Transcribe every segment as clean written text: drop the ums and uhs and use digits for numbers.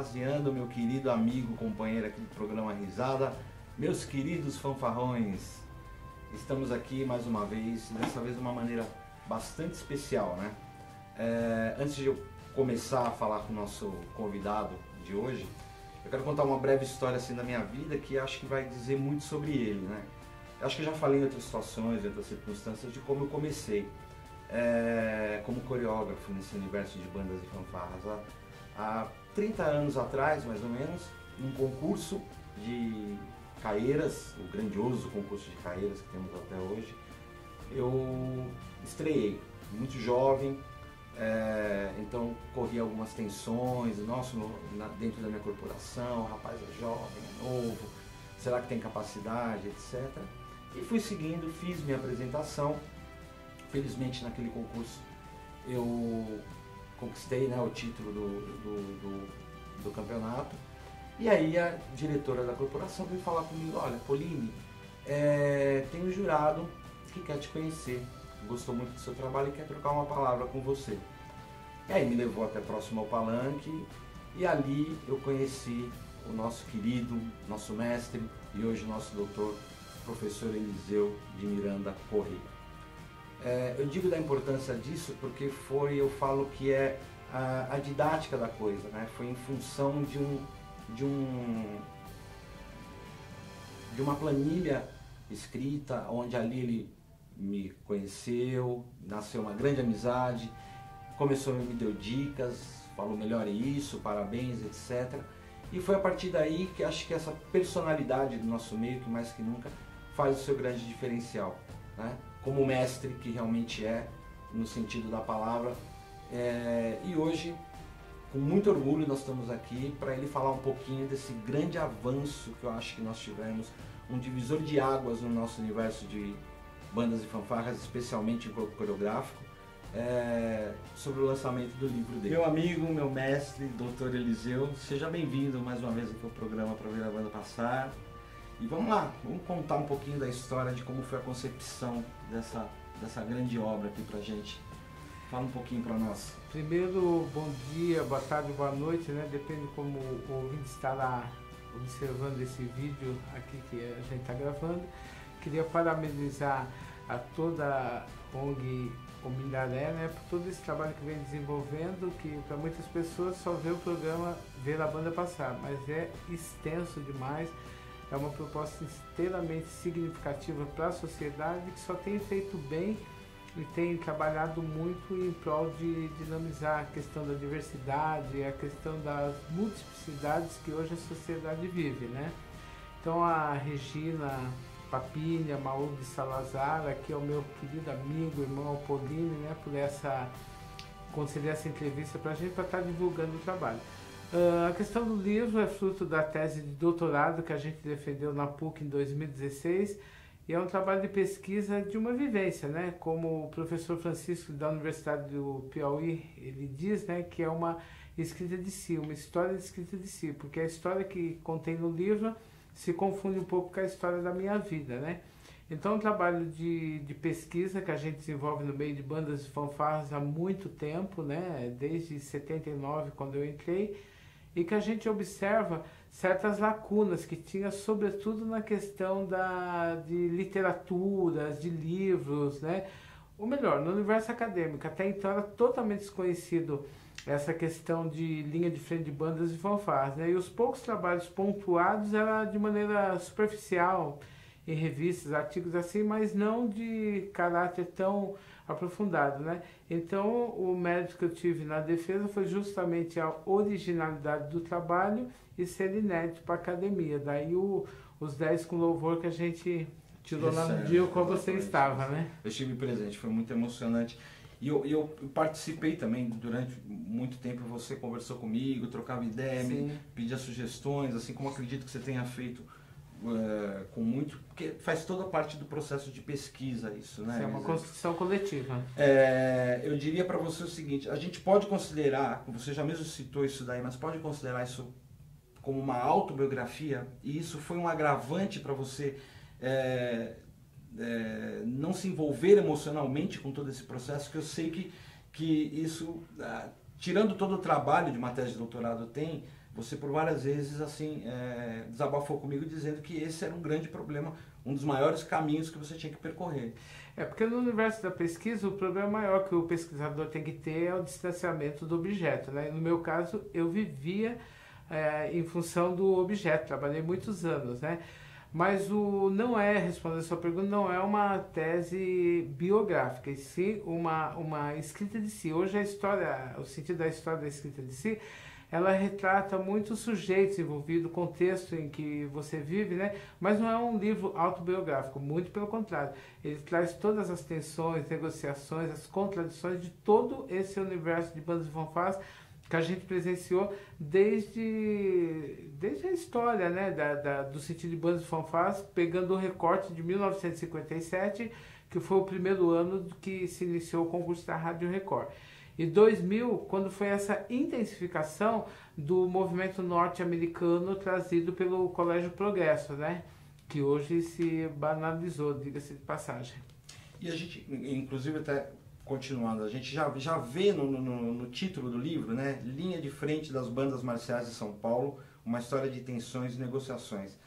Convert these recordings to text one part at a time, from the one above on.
parafraseando meu querido amigo, companheiro aqui do programa Risada, meus queridos fanfarrões, estamos aqui mais uma vez, dessa vez de uma maneira bastante especial, né? Antes de eu começar a falar com o nosso convidado de hoje, eu quero contar uma breve história assim da minha vida que acho que vai dizer muito sobre ele, né? Eu acho que eu já falei em outras situações, em outras circunstâncias, de como eu comecei como coreógrafo nesse universo de bandas e fanfarras. Há 30 anos atrás, mais ou menos, num concurso de caeiras, o grandioso concurso de caeiras que temos até hoje, eu estreiei, muito jovem, então corri algumas tensões, dentro da minha corporação, o rapaz é jovem, é novo, será que tem capacidade, etc. E fui seguindo, fiz minha apresentação. Felizmente naquele concurso eu conquistei, né, o título do campeonato. E aí a diretora da corporação veio falar comigo: olha, Pauline, tem um jurado que quer te conhecer, gostou muito do seu trabalho e quer trocar uma palavra com você. E aí me levou até próximo ao palanque e ali eu conheci o nosso querido, nosso mestre e hoje nosso doutor, professor Eliseu de Miranda Corrêa. Eu digo da importância disso porque eu falo que é a didática da coisa, né? Foi em função de uma planilha escrita, onde ali ele me conheceu, nasceu uma grande amizade, começou, me deu dicas, falou melhore isso, parabéns, etc. E foi a partir daí que acho que essa personalidade do nosso meio, que mais que nunca, faz o seu grande diferencial, né? Como mestre que realmente no sentido da palavra. E hoje, com muito orgulho, nós estamos aqui para ele falar um pouquinho desse grande avanço que eu acho que nós tivemos, um divisor de águas no nosso universo de bandas e fanfarras, especialmente em corpo coreográfico, sobre o lançamento do livro dele. Meu amigo, meu mestre, Dr. Eliseu, seja bem-vindo mais uma vez aqui ao programa Para Ver a Banda Passar. E vamos lá, vamos contar um pouquinho da história de como foi a concepção dessa grande obra aqui pra gente. Fala um pouquinho para nós. Primeiro, bom dia, boa tarde, boa noite, né? Depende como o ouvinte estará observando esse vídeo aqui que a gente está gravando. Queria parabenizar a toda a ONG Omindaré, né, por todo esse trabalho que vem desenvolvendo, que para muitas pessoas só vê o programa Ver a Banda Passar, mas é extenso demais. É uma proposta extremamente significativa para a sociedade que só tem feito bem e tem trabalhado muito em prol de dinamizar a questão da diversidade, a questão das multiplicidades que hoje a sociedade vive, né? Então a Regina Papini, a Maú de Salazar, aqui é o meu querido amigo, irmão Pauline, né, por conceder essa entrevista para a gente, para estar divulgando o trabalho. A questão do livro é fruto da tese de doutorado que a gente defendeu na PUC em 2016 e é um trabalho de pesquisa de uma vivência, né? Como o professor Francisco da Universidade do Piauí, ele diz, né, que é uma escrita de si, uma história de escrita de si, porque a história que contém no livro se confunde um pouco com a história da minha vida, né? Então é um trabalho de pesquisa que a gente desenvolve no meio de bandas e fanfarras há muito tempo, né? Desde 79, quando eu entrei, e que a gente observa certas lacunas que tinha, sobretudo na questão de literaturas, de livros, né? Ou melhor, no universo acadêmico. Até então era totalmente desconhecido essa questão de linha de frente de bandas e fanfarras, né? E os poucos trabalhos pontuados era de maneira superficial, em revistas, artigos assim, mas não de caráter tão aprofundado, né? Então, o mérito que eu tive na defesa foi justamente a originalidade do trabalho e ser inédito para a academia. Daí os 10 com louvor que a gente tirou lá no dia qual você estava, né? Eu estive presente, foi muito emocionante. E eu participei também durante muito tempo, você conversou comigo, trocava ideia, me pedia sugestões, assim como acredito que você tenha feito com muito, porque faz toda parte do processo de pesquisa isso, né? Isso é uma construção coletiva. Eu diria para você o seguinte: a gente pode considerar, você já mesmo citou isso daí, mas pode considerar isso como uma autobiografia, e isso foi um agravante para você não se envolver emocionalmente com todo esse processo, que eu sei que isso, tirando todo o trabalho de uma tese de doutorado tem, você por várias vezes assim desabafou comigo dizendo que esse era um grande problema, um dos maiores caminhos que você tinha que percorrer. Porque no universo da pesquisa, o problema maior que o pesquisador tem que ter é o distanciamento do objeto, né? No meu caso, eu vivia em função do objeto, trabalhei muitos anos, né? Mas respondendo a sua pergunta, não é uma tese biográfica, e sim uma escrita de si. Hoje a história, o sentido da história da escrita de si, ela retrata muitos sujeitos envolvidos, o contexto em que você vive, né? Mas não é um livro autobiográfico, muito pelo contrário. Ele traz todas as tensões, negociações, as contradições de todo esse universo de bandas e fanfarras que a gente presenciou desde a história, né? Do sentido de bandas e fanfarras, pegando o recorte de 1957, que foi o primeiro ano que se iniciou o concurso da Rádio Record. E 2000, quando foi essa intensificação do movimento norte-americano trazido pelo Colégio Progresso, né? Que hoje se banalizou, diga-se de passagem. E a gente, inclusive até continuando, a gente já vê no título do livro, né? Linha de frente das bandas marciais de São Paulo, uma história de tensões e negociações.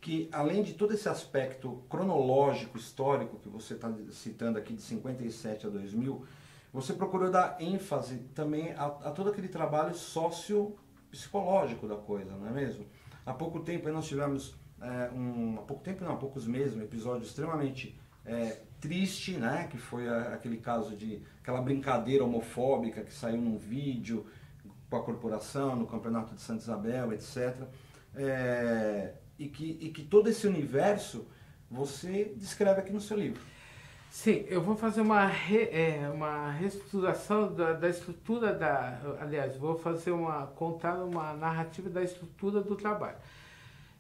Que além de todo esse aspecto cronológico, histórico, que você está citando aqui de 57 a 2000, você procurou dar ênfase também a todo aquele trabalho sociopsicológico da coisa, não é mesmo? Há pouco tempo nós tivemos, há poucos meses, um episódio extremamente triste, né? Que foi aquele caso de aquela brincadeira homofóbica que saiu num vídeo com a corporação, no campeonato de Santa Isabel, etc. E que todo esse universo você descreve aqui no seu livro. Sim, eu vou fazer uma reestruturação da estrutura aliás, vou contar uma narrativa da estrutura do trabalho.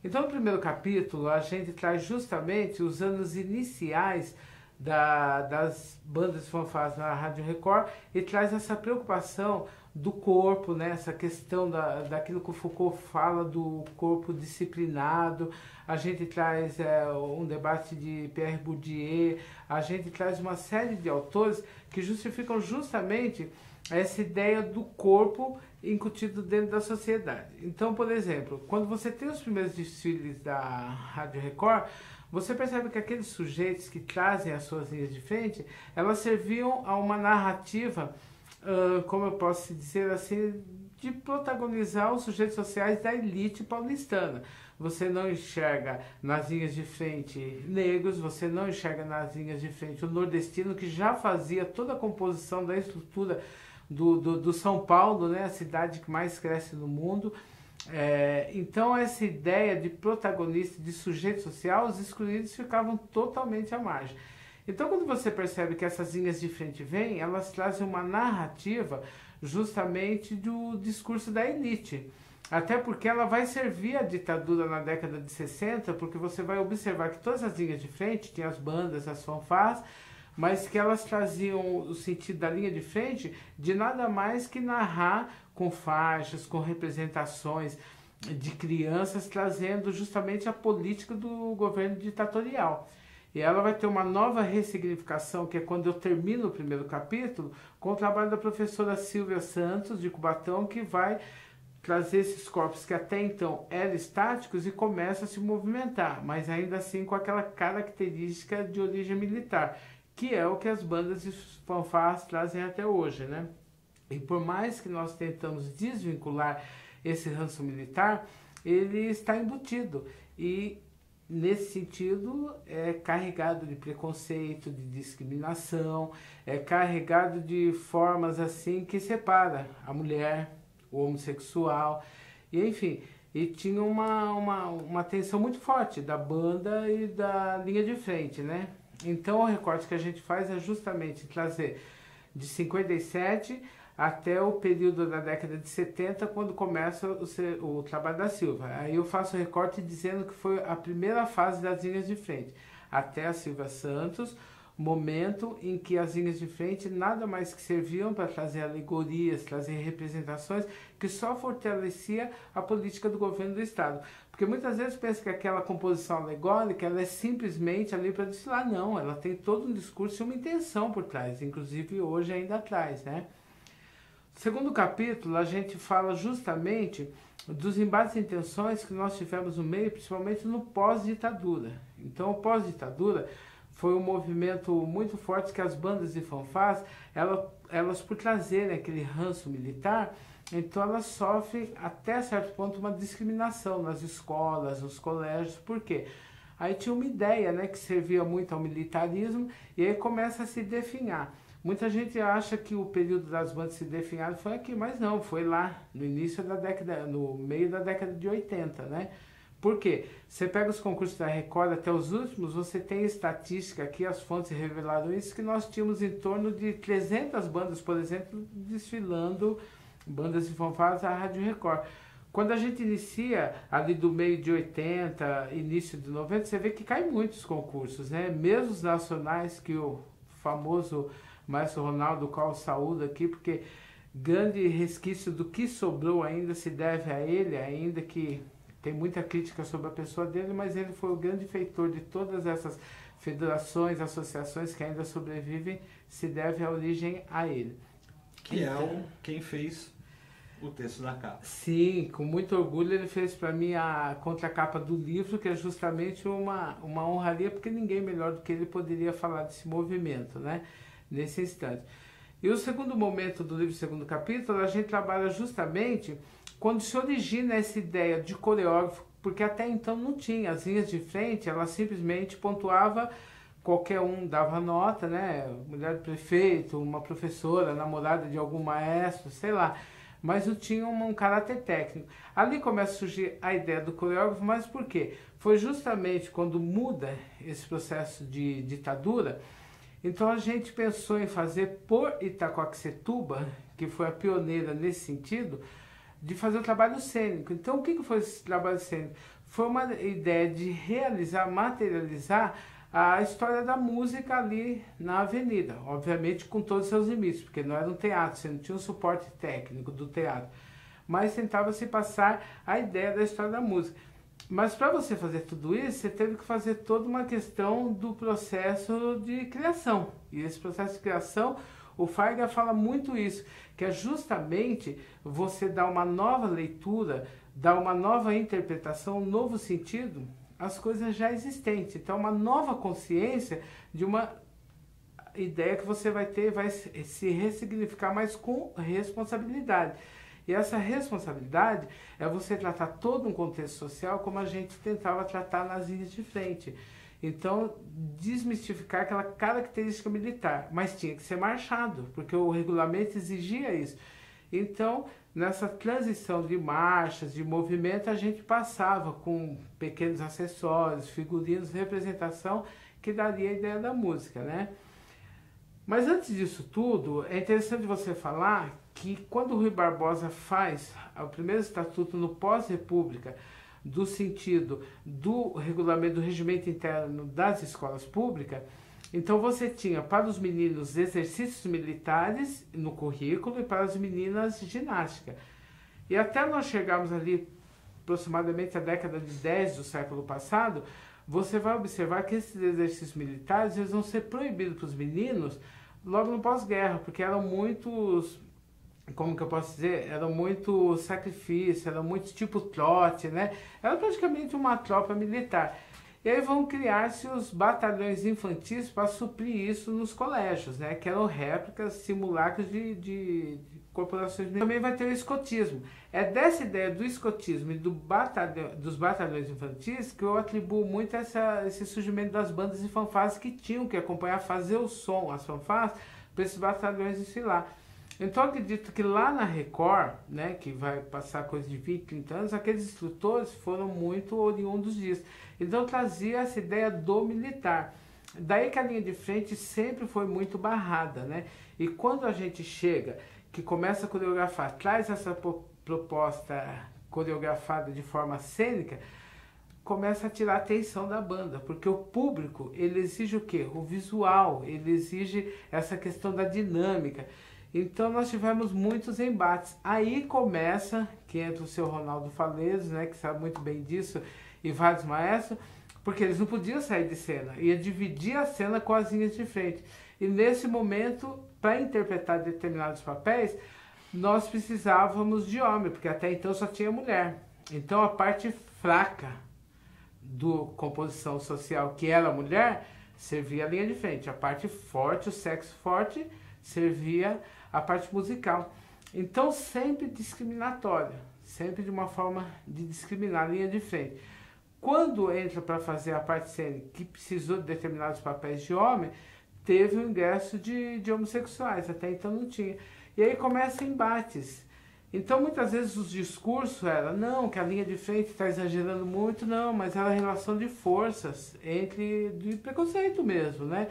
Então, no primeiro capítulo, a gente traz justamente os anos iniciais das bandas de fanfarras na Rádio Record e traz essa preocupação do corpo, né? Essa questão daquilo que o Foucault fala do corpo disciplinado. A gente traz um debate de Pierre Bourdieu, a gente traz uma série de autores que justificam justamente essa ideia do corpo incutido dentro da sociedade. Então, por exemplo, quando você tem os primeiros desfiles da Rádio Record, você percebe que aqueles sujeitos que trazem as suas linhas de frente, elas serviam a uma narrativa, como eu posso dizer assim, de protagonizar os sujeitos sociais da elite paulistana. Você não enxerga nas linhas de frente negros, você não enxerga nas linhas de frente o nordestino, que já fazia toda a composição da estrutura do São Paulo, né, a cidade que mais cresce no mundo. Então essa ideia de protagonista, de sujeito social, os excluídos ficavam totalmente à margem. Então quando você percebe que essas linhas de frente vêm, elas trazem uma narrativa justamente do discurso da elite. Até porque ela vai servir a ditadura na década de 60, porque você vai observar que todas as linhas de frente, tinha as bandas, as fanfarras, mas que elas traziam o sentido da linha de frente de nada mais que narrar com faixas, com representações de crianças, trazendo justamente a política do governo ditatorial. E ela vai ter uma nova ressignificação, que é quando eu termino o primeiro capítulo, com o trabalho da professora Silvia Santos, de Cubatão, que vai trazer esses corpos que até então eram estáticos e começam a se movimentar, mas ainda assim com aquela característica de origem militar, que é o que as bandas de fanfarras trazem até hoje, né? E por mais que nós tentamos desvincular esse ranço militar, ele está embutido e, nesse sentido, é carregado de preconceito, de discriminação, é carregado de formas assim que separa a mulher, o homossexual, e enfim, e tinha uma tensão muito forte da banda e da linha de frente, né? Então o recorte que a gente faz é justamente trazer de 57 até o período da década de 70, quando começa o trabalho da Silva. Aí eu faço o recorte dizendo que foi a primeira fase das linhas de frente, até a Silvia Santos, momento em que as linhas de frente nada mais que serviam para trazer alegorias, trazer representações, que só fortalecia a política do governo do Estado. Porque muitas vezes pensa que aquela composição alegórica ela é simplesmente ali para desfilar. Não, ela tem todo um discurso e uma intenção por trás, inclusive hoje ainda atrás, né? Segundo capítulo, a gente fala justamente dos embates e tensões que nós tivemos no meio, principalmente no pós-ditadura. Então, o pós-ditadura foi um movimento muito forte que as bandas de fanfarras, elas por trazerem aquele ranço militar, então elas sofrem até certo ponto uma discriminação nas escolas, nos colégios. Por quê? Aí tinha uma ideia, né, que servia muito ao militarismo, e aí começa a se definhar. Muita gente acha que o período das bandas se definharam foi aqui, mas não, foi lá no início da década, no meio da década de 80, né? Por quê? Você pega os concursos da Record até os últimos, você tem estatística aqui, as fontes revelaram isso, que nós tínhamos em torno de 300 bandas, por exemplo, desfilando, bandas de fanfarras da Rádio Record. Quando a gente inicia ali do meio de 80, início de 90, você vê que cai muitos concursos, né? Mesmo os nacionais, que o famoso Maestro Ronaldo, qual saúde aqui, porque grande resquício do que sobrou ainda se deve a ele, ainda que tem muita crítica sobre a pessoa dele, mas ele foi o grande feitor de todas essas federações, associações que ainda sobrevivem, se deve a origem a ele. Que então, quem fez o texto da capa. Sim, com muito orgulho ele fez para mim a contracapa do livro, que é justamente uma honraria, porque ninguém melhor do que ele poderia falar desse movimento, né? Nesse instante. E o segundo momento do livro, segundo capítulo, a gente trabalha justamente quando se origina essa ideia de coreógrafo, porque até então não tinha. As linhas de frente, ela simplesmente pontuava, qualquer um dava nota, né? Mulher do prefeito, uma professora, namorada de algum maestro, sei lá. Mas não tinha um caráter técnico. Ali começa a surgir a ideia do coreógrafo, mas por quê? Foi justamente quando muda esse processo de ditadura. Então a gente pensou em fazer por Itacoaxetuba, que foi a pioneira nesse sentido, de fazer o trabalho cênico. Então o que foi esse trabalho cênico? Foi uma ideia de realizar, materializar a história da música ali na avenida, obviamente com todos os seus limites, porque não era um teatro, você não tinha um suporte técnico do teatro, mas tentava se passar a ideia da história da música. Mas para você fazer tudo isso, você teve que fazer toda uma questão do processo de criação. E esse processo de criação, o Feiger fala muito isso, que é justamente você dar uma nova leitura, dar uma nova interpretação, um novo sentido às coisas já existentes. Então, uma nova consciência de uma ideia que você vai ter, vai se ressignificar, mas com responsabilidade. E essa responsabilidade é você tratar todo um contexto social como a gente tentava tratar nas linhas de frente. Então, desmistificar aquela característica militar, mas tinha que ser marchado, porque o regulamento exigia isso. Então, nessa transição de marchas, de movimento, a gente passava com pequenos acessórios, figurinos, representação, que daria a ideia da música, né? Mas antes disso tudo, é interessante você falar que quando o Rui Barbosa faz o primeiro estatuto no pós-república, do sentido do regulamento do regimento interno das escolas públicas, então você tinha para os meninos exercícios militares no currículo e para as meninas ginástica. E até nós chegarmos ali aproximadamente a década de 10 do século passado, você vai observar que esses exercícios militares eles vão ser proibidos para os meninos logo no pós-guerra, porque eram muitos, como que eu posso dizer, eram muito sacrifício, eram muito tipo trote, né? Era praticamente uma tropa militar. E aí vão criar-se os batalhões infantis para suprir isso nos colégios, né? Que eram réplicas, simulacros de corporações. Também vai ter o escotismo. É dessa ideia do escotismo e dos batalhões infantis que eu atribuo muito esse surgimento das bandas de fanfarras que tinham que acompanhar, fazer o som, as fanfarras, para esses batalhões desfilar. Então eu acredito que lá na Record, né, que vai passar coisa de 20, 30 anos, aqueles instrutores foram muito oriundos disso. Então trazia essa ideia do militar. Daí que a linha de frente sempre foi muito barrada, né? E quando a gente chega, que começa a coreografar, traz essa proposta coreografada de forma cênica, começa a tirar a atenção da banda, porque o público, ele exige o quê? O visual, ele exige essa questão da dinâmica. Então nós tivemos muitos embates. Aí começa, que entra o seu Ronaldo Faleso, né, que sabe muito bem disso, e vários maestros, porque eles não podiam sair de cena, ia dividir a cena com as linhas de frente. E nesse momento, para interpretar determinados papéis, nós precisávamos de homem, porque até então só tinha mulher. Então a parte fraca do composição social, que era a mulher, servia a linha de frente. A parte forte, o sexo forte, servia a parte musical. Então sempre discriminatória, sempre de uma forma de discriminar a linha de frente. Quando entra para fazer a parte cênica, que precisou de determinados papéis de homem, teve o ingresso de homossexuais, até então não tinha. E aí começam embates. Então muitas vezes os discursos eram, não, que a linha de frente está exagerando muito, não, mas era a relação de forças, de preconceito mesmo, né?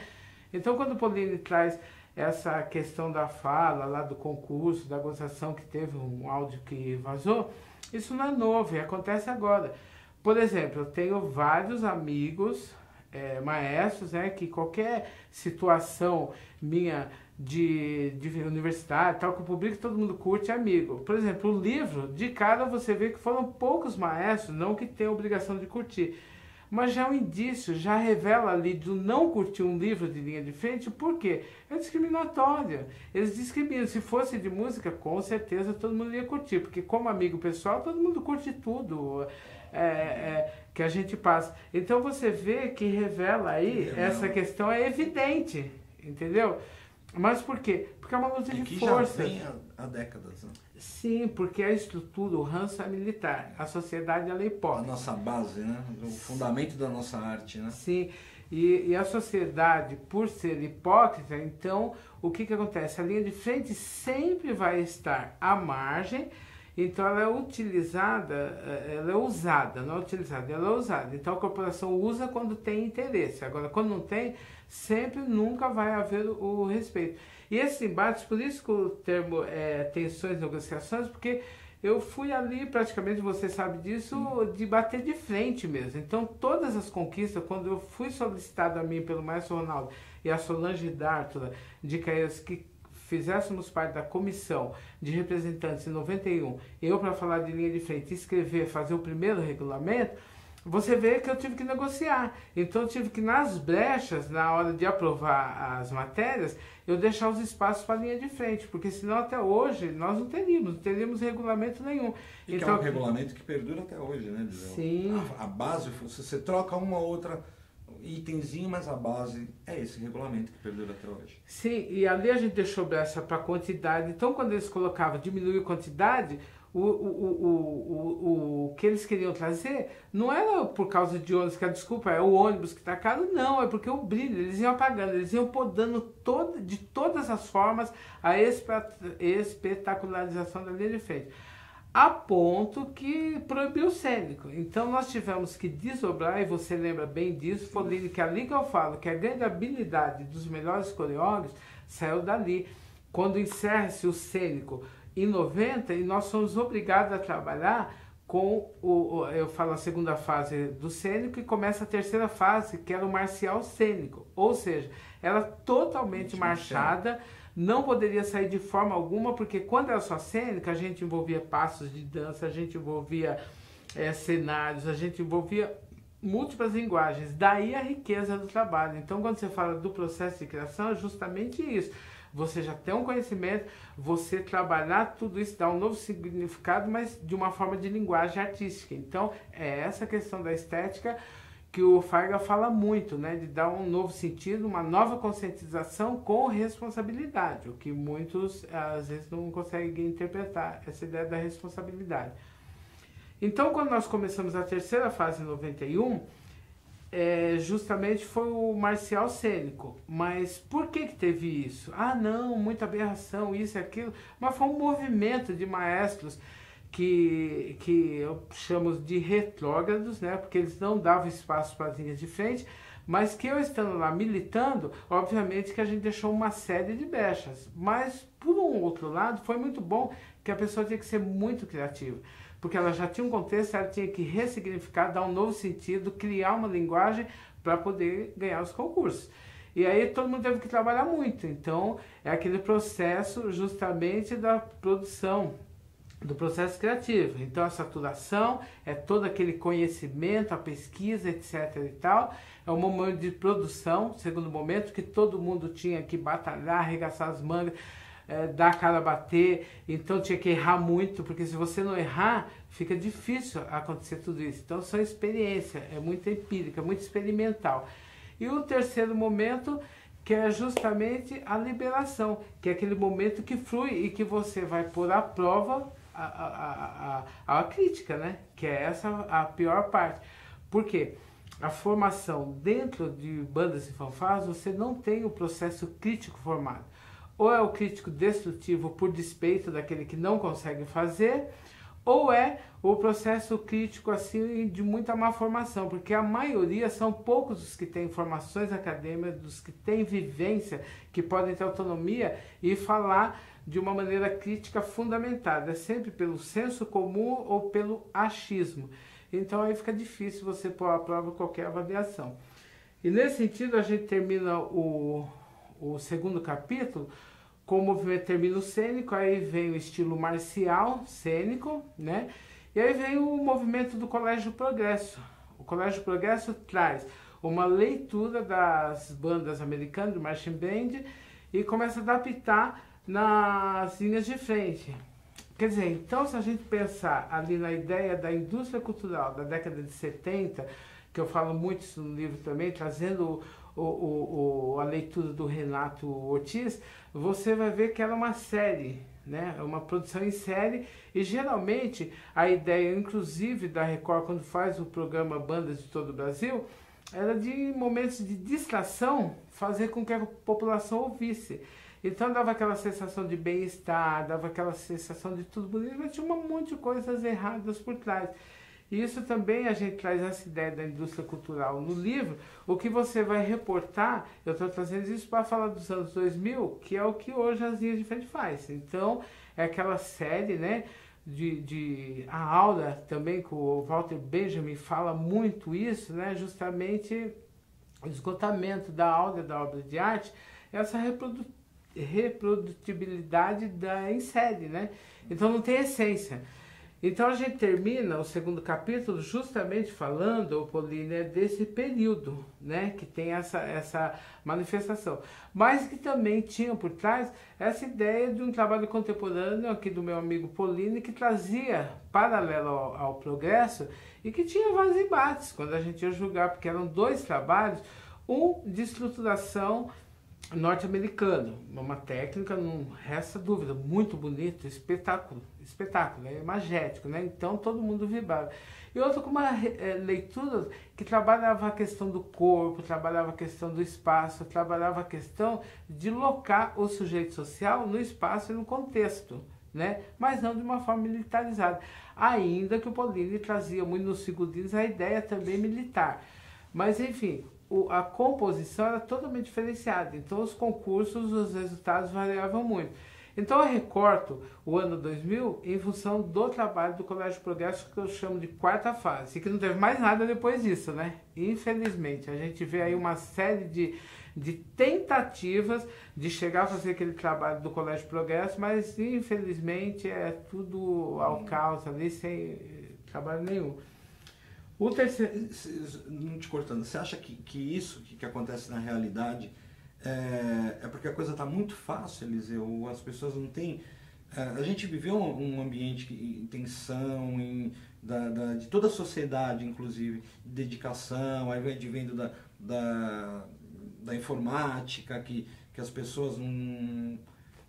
Então quando o Pauline traz essa questão da fala, lá do concurso, da gozação, que teve um áudio que vazou, isso não é novo, e acontece agora. Por exemplo, eu tenho vários amigos, maestros, né, que qualquer situação minha de universidade, tal, que o público todo mundo curte, é amigo. Por exemplo, o livro, de cara você vê que foram poucos maestros, não que tenham obrigação de curtir, mas já é um indício, já revela ali do não curtir um livro de linha de frente. Por quê? É discriminatório. Eles discriminam. Se fosse de música, com certeza todo mundo ia curtir, porque como amigo pessoal, todo mundo curte tudo que a gente passa. Então você vê que revela aí, essa questão é evidente, entendeu? Mas por quê? Porque é uma luta de força. Já vem há décadas, né? Sim, porque a estrutura, o ranço é militar, a sociedade ela é hipócrita. A nossa base, né? O fundamento da nossa arte, né? Sim, e a sociedade, por ser hipócrita, então o que acontece? A linha de frente sempre vai estar à margem, então ela é utilizada, ela é usada, não é utilizada, ela é usada. Então a corporação usa quando tem interesse, agora quando não tem, sempre nunca vai haver o respeito. E esses embates, por isso que o termo é tensões, negociações, porque eu fui ali, praticamente, você sabe disso, de bater de frente mesmo. Então, todas as conquistas, quando eu fui solicitado a mim pelo Maestro Ronaldo e a Solange D'Ártora, de Caieiras, que fizéssemos parte da comissão de representantes em 91, eu para falar de linha de frente, escrever, fazer o primeiro regulamento, você vê que eu tive que negociar. Então eu tive que, nas brechas, na hora de aprovar as matérias, eu deixar os espaços para a linha de frente, porque senão até hoje nós não teríamos regulamento nenhum. E então, que é um regulamento que perdura até hoje, né? Sim. A base, você troca uma ou outra itemzinho, mas a base é esse regulamento que perdura até hoje. Sim, e ali a gente deixou brecha para quantidade. Então quando eles colocavam diminuir a quantidade, o que eles queriam trazer não era por causa de ônibus, que a desculpa é o ônibus que está caro, não, é porque o brilho, eles iam apagando, eles iam podando de todas as formas a espetacularização da linha de frente, a ponto que proibiu o cênico. Então nós tivemos que desdobrar, e você lembra bem disso, Pauline, que ali que eu falo, que a grande habilidade dos melhores coreógrafos saiu dali, quando encerra-se o cênico em 90, e nós somos obrigados a trabalhar com eu falo a segunda fase do cênico, e começa a terceira fase, que era o marcial cênico, ou seja, era totalmente marchada, não poderia sair de forma alguma, porque quando era só cênica, a gente envolvia passos de dança, a gente envolvia cenários, a gente envolvia múltiplas linguagens, daí a riqueza do trabalho. Então quando você fala do processo de criação, é justamente isso. Você já tem um conhecimento, você trabalhar tudo isso, dá um novo significado, mas de uma forma de linguagem artística. Então, é essa questão da estética que o Feiga fala muito, né? De dar um novo sentido, uma nova conscientização com responsabilidade, o que muitos, às vezes, não conseguem interpretar, essa ideia da responsabilidade. Então, quando nós começamos a terceira fase em 91, justamente foi o marcial cênico. Mas por que teve isso? Ah, não, muita aberração, isso e aquilo. Mas foi um movimento de maestros que eu chamo de retrógrados, né? Porque eles não davam espaço para as linhas de frente, mas que eu estando lá militando, obviamente que a gente deixou uma série de brechas. Mas, por um outro lado, foi muito bom que a pessoa tinha que ser muito criativa, porque ela já tinha um contexto, ela tinha que ressignificar, dar um novo sentido, criar uma linguagem para poder ganhar os concursos. E aí todo mundo teve que trabalhar muito. Então é aquele processo justamente da produção, do processo criativo. Então a saturação é todo aquele conhecimento, a pesquisa, etc. e tal. É um momento de produção, segundo momento, que todo mundo tinha que batalhar, arregaçar as mangas, dar a cara a bater, então tinha que errar muito, porque se você não errar, fica difícil acontecer tudo isso. Então são experiência, é muito empírica, muito experimental. E o terceiro momento, que é justamente a liberação, que é aquele momento que flui e que você vai pôr à prova a crítica, né? Que é essa a pior parte. Por quê? A formação dentro de bandas e fanfarras, você não tem o processo crítico formado. Ou é o crítico destrutivo por despeito daquele que não consegue fazer, ou é o processo crítico assim de muita má formação, porque a maioria são poucos os que têm formações acadêmicas, dos que têm vivência, que podem ter autonomia e falar de uma maneira crítica fundamentada, sempre pelo senso comum ou pelo achismo. Então aí fica difícil você pôr à prova qualquer avaliação. E nesse sentido a gente termina o segundo capítulo com o movimento termino cênico, aí vem o estilo marcial cênico, né? E aí vem o movimento do Colégio Progresso. O Colégio Progresso traz uma leitura das bandas americanas, do marching band, e começa a adaptar nas linhas de frente. Quer dizer, então se a gente pensar ali na ideia da indústria cultural da década de 70, que eu falo muito isso no livro também, trazendo a leitura do Renato Ortiz, você vai ver que ela é uma série, né? É uma produção em série, e geralmente a ideia, inclusive da Record, quando faz o programa Bandas de Todo o Brasil, era de momentos de distração fazer com que a população ouvisse. Então dava aquela sensação de bem-estar, dava aquela sensação de tudo bonito, mas tinha um monte de coisas erradas por trás. E isso também a gente traz essa ideia da indústria cultural no livro. O que você vai reportar, eu estou trazendo isso para falar dos anos 2000, que é o que hoje as linhas de frente faz. Então, é aquela série, né, a aula também, que o Walter Benjamin fala muito isso, né, justamente o esgotamento da aula, da obra de arte, essa reprodutibilidade em série, né? Então não tem essência. Então a gente termina o segundo capítulo justamente falando, Pauline, desse período, né, que tem essa manifestação, mas que também tinha por trás essa ideia de um trabalho contemporâneo aqui do meu amigo Pauline, que trazia paralelo ao progresso e que tinha vários embates quando a gente ia julgar, porque eram dois trabalhos, um de estruturação norte-americano, uma técnica, não resta dúvida, muito bonito, espetáculo, é imagético, né? Então todo mundo vibrava. E outro com uma leitura que trabalhava a questão do corpo, trabalhava a questão do espaço, trabalhava a questão de locar o sujeito social no espaço e no contexto, né? Mas não de uma forma militarizada. Ainda que o Pauline trazia muito nos figurinos a ideia também militar. Mas enfim, a composição era totalmente diferenciada, então os concursos, os resultados variavam muito. Então eu recorto o ano 2000 em função do trabalho do Colégio Progresso, que eu chamo de quarta fase, e que não teve mais nada depois disso, né? Infelizmente, a gente vê aí uma série de tentativas de chegar a fazer aquele trabalho do Colégio Progresso, mas infelizmente é tudo ao caos ali, sem trabalho nenhum. O terceiro... Não te cortando, você acha que isso que acontece na realidade é porque a coisa está muito fácil, Eliseu? As pessoas não têm... A gente viveu um ambiente em tensão, de toda a sociedade, inclusive, de dedicação, aí advindo da informática, que as pessoas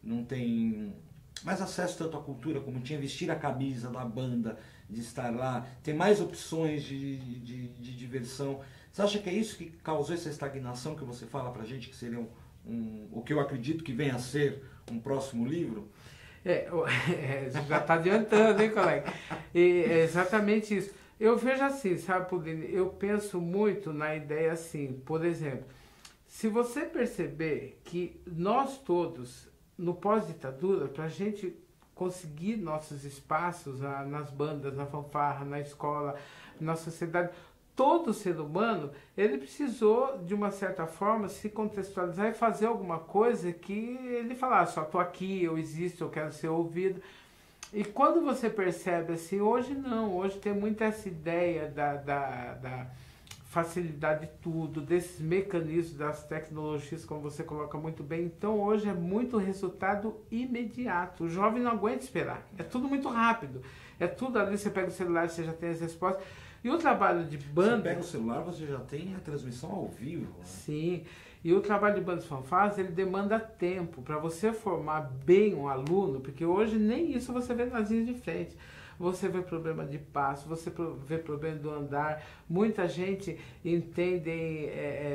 não têm mais acesso tanto à cultura como tinha, vestir a camisa da banda, de estar lá, ter mais opções de diversão. Você acha que é isso que causou essa estagnação que você fala pra gente, que seria o que eu acredito que venha a ser um próximo livro? Já está adiantando, hein, colega? É exatamente isso. Eu vejo assim, sabe, Pauline, eu penso muito na ideia assim, por exemplo, se você perceber que nós todos, no pós-ditadura, para a gente conseguir nossos espaços nas bandas, na fanfarra, na escola, na sociedade, todo ser humano, ele precisou, de uma certa forma, se contextualizar e fazer alguma coisa que ele falasse, só estou aqui, eu existo, eu quero ser ouvido. E quando você percebe assim, hoje não, hoje tem muito essa ideia da facilidade de tudo, desses mecanismos, das tecnologias, como você coloca muito bem. Então hoje é muito resultado imediato. O jovem não aguenta esperar. É tudo muito rápido. É tudo ali, você pega o celular, você já tem as respostas. E o trabalho de banda... Você pega o celular, você já tem a transmissão ao vivo. Né? Sim. E o trabalho de bandas fanfarras, ele demanda tempo para você formar bem um aluno, porque hoje nem isso você vê nas linhas de frente. Você vê problema de passo, você vê problema do andar. Muita gente entende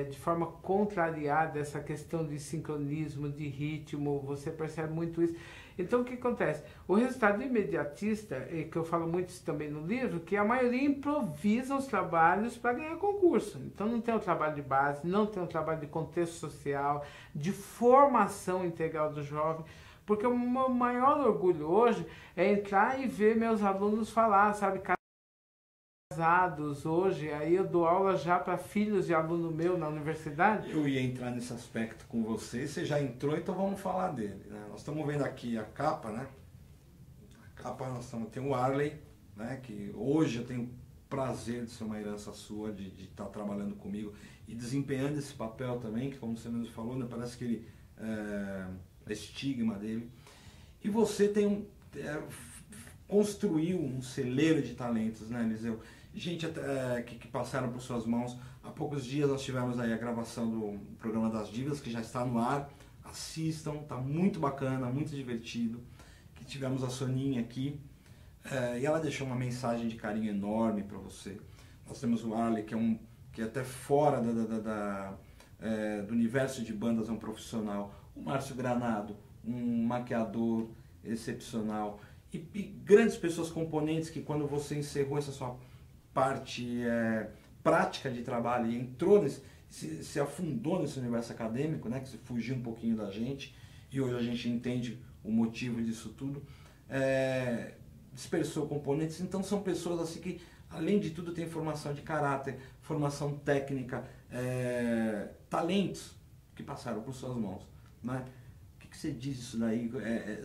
de forma contrariada essa questão de sincronismo, de ritmo, você percebe muito isso. Então, o que acontece? O resultado imediatista, e que eu falo muito isso também no livro, que a maioria improvisa os trabalhos para ganhar concurso. Então, não tem o trabalho de base, não tem o trabalho de contexto social, de formação integral do jovem. Porque o meu maior orgulho hoje é entrar e ver meus alunos falar, sabe, casados hoje. Aí eu dou aula já para filhos de aluno meu na universidade. Eu ia entrar nesse aspecto com você já entrou, então vamos falar dele. Né? Nós estamos vendo aqui a capa, né? A capa, tem o Arley, né? Que hoje eu tenho prazer de ser uma herança sua, de estar trabalhando comigo e desempenhando esse papel também, que como você mesmo falou, né? Parece que ele... estigma dele, e você construiu um celeiro de talentos, né, Eliseu? Gente que passaram por suas mãos. Há poucos dias nós tivemos aí a gravação do programa das Divas, que já está no ar. Assistam, tá muito bacana, muito divertido. Que tivemos a Soninha aqui, e ela deixou uma mensagem de carinho enorme para você. Nós temos o Arley, que até fora do universo de bandas é um profissional. O Márcio Granado, um maquiador excepcional. E grandes pessoas componentes que quando você encerrou essa sua parte prática de trabalho e entrou se afundou nesse universo acadêmico, né, que você fugiu um pouquinho da gente, e hoje a gente entende o motivo disso tudo, dispersou componentes. Então são pessoas assim que, além de tudo, têm formação de caráter, formação técnica, talentos que passaram por suas mãos. Né? O que você diz isso daí,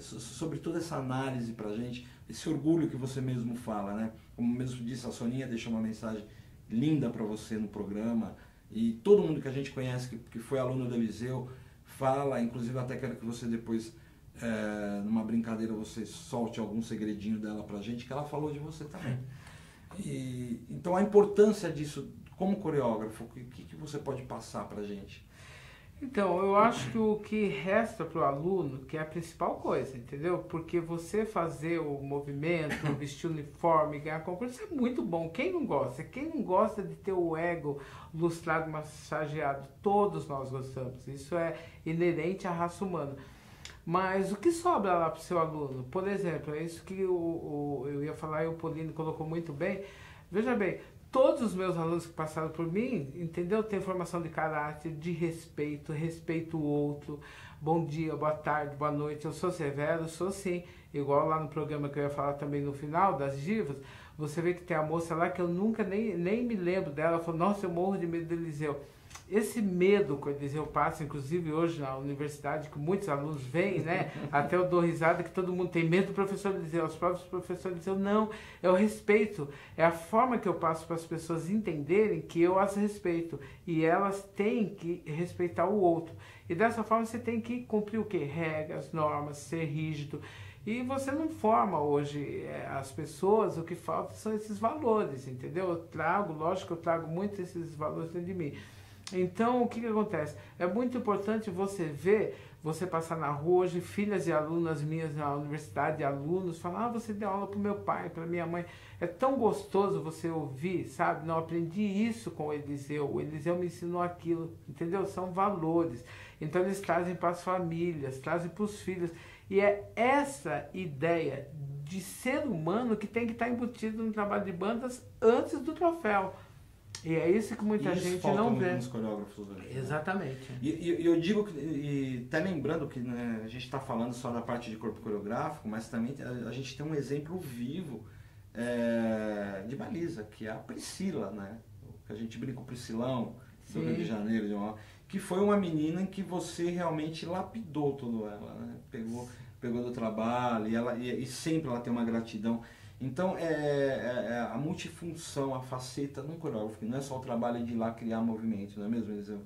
sobre toda essa análise pra gente, esse orgulho que você mesmo fala, né? Como mesmo disse, a Soninha deixou uma mensagem linda para você no programa, e todo mundo que a gente conhece que foi aluno do Eliseu fala, inclusive até quero que você depois, numa brincadeira, você solte algum segredinho dela pra gente, que ela falou de você também. Então a importância disso como coreógrafo, o que você pode passar pra gente? Então, eu acho que o que resta para o aluno, que é a principal coisa, entendeu? Porque você fazer o movimento, vestir o uniforme, ganhar concurso, é muito bom. Quem não gosta? Quem não gosta de ter o ego lustrado, massageado? Todos nós gostamos. Isso é inerente à raça humana. Mas o que sobra lá para o seu aluno? Por exemplo, é isso que eu ia falar e o Polino colocou muito bem. Veja bem, todos os meus alunos que passaram por mim, entendeu? Tem formação de caráter, de respeito o outro. Bom dia, boa tarde, boa noite. Eu sou severo, sou sim. Igual lá no programa que eu ia falar também no final, das divas, você vê que tem a moça lá que eu nunca nem me lembro dela. Ela falou, nossa, eu morro de medo do Eliseu. Esse medo que o Eliseu passa, inclusive hoje na universidade, que muitos alunos vêm, né? Até eu dou risada que todo mundo tem medo do professor Eliseu. Os próprios professores Eliseu, não, é o respeito. É a forma que eu passo para as pessoas entenderem que eu as respeito. E elas têm que respeitar o outro. E dessa forma você tem que cumprir o quê? Regras, normas, ser rígido. E você não forma hoje as pessoas, o que falta são esses valores, entendeu? Eu trago, lógico que eu trago muito esses valores dentro de mim. Então, o que acontece? É muito importante você ver, você passar na rua hoje, filhas e alunas minhas na universidade, alunos, falar, você deu aula para o meu pai, para minha mãe. É tão gostoso você ouvir, sabe? Não aprendi isso com o Eliseu me ensinou aquilo, entendeu? São valores. Então, eles trazem para as famílias, trazem para os filhos. E é essa ideia de ser humano que tem que estar embutido no trabalho de bandas antes do troféu. E é isso que muita gente não vê. Nos coreógrafos hoje, exatamente. Né? E eu digo, e até lembrando que, né, a gente está falando só da parte de corpo coreográfico, mas também a gente tem um exemplo vivo de baliza, que é a Priscila, né? Que a gente brinca com o Priscilão, do Rio de Janeiro, que foi uma menina em que você realmente lapidou toda ela, né? Pegou do trabalho, e sempre ela tem uma gratidão. Então, a multifunção, a faceta no coreógrafo, não é só o trabalho de ir lá criar movimento, não é mesmo, Eliseu?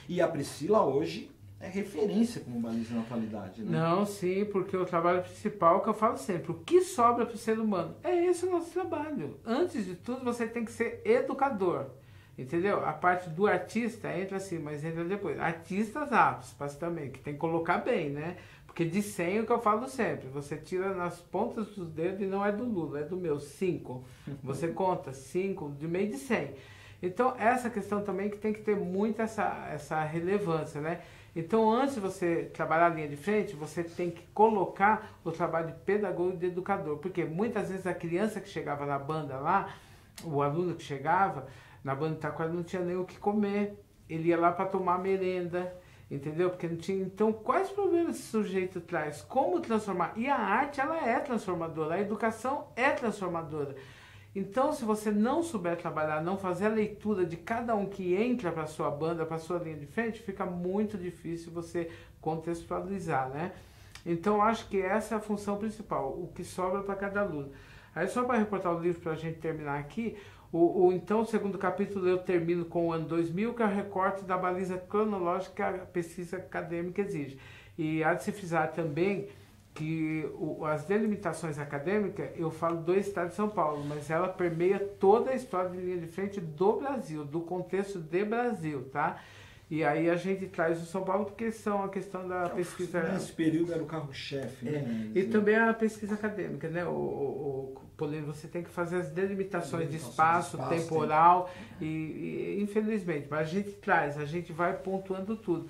E a Priscila hoje é referência como baliza na atualidade, né? Não, sim, porque o trabalho principal, que eu falo sempre, o que sobra para o ser humano? É esse o nosso trabalho. Antes de tudo, você tem que ser educador, entendeu? A parte do artista entra assim, mas entra depois. Artistas aspas também, que tem que colocar bem, né? Porque de 100 é o que eu falo sempre, você tira nas pontas dos dedos e não é do Lula, é do meu, 5. Você conta 5 de meio de 100. Então, essa questão também que tem que ter muito essa relevância, né? Então, antes de você trabalhar a linha de frente, você tem que colocar o trabalho de pedagogo e de educador. Porque muitas vezes a criança que chegava na banda lá, o aluno que chegava na banda de taquara não tinha nem o que comer. Ele ia lá para tomar merenda, entendeu? Porque não tinha. Então, quais problemas esse sujeito traz? Como transformar? E a arte, ela é transformadora. A educação é transformadora. Então, se você não souber trabalhar, não fazer a leitura de cada um que entra para a sua banda, para a sua linha de frente, fica muito difícil você contextualizar, né? Então, acho que essa é a função principal, o que sobra para cada aluno. Aí, só para reportar o livro, para a gente terminar aqui, então, o segundo capítulo eu termino com o ano 2000, que é o recorte da baliza cronológica que a pesquisa acadêmica exige. E há de se frisar também que as delimitações acadêmicas, eu falo do estado de São Paulo, mas ela permeia toda a história de linha de frente do Brasil, do contexto de Brasil, tá? E aí a gente traz o São Paulo porque são a questão da pesquisa... Nesse período era o carro-chefe, né? E também a pesquisa acadêmica, né? Polino, você tem que fazer as delimitações de espaço, temporal, e infelizmente, mas a gente vai pontuando tudo.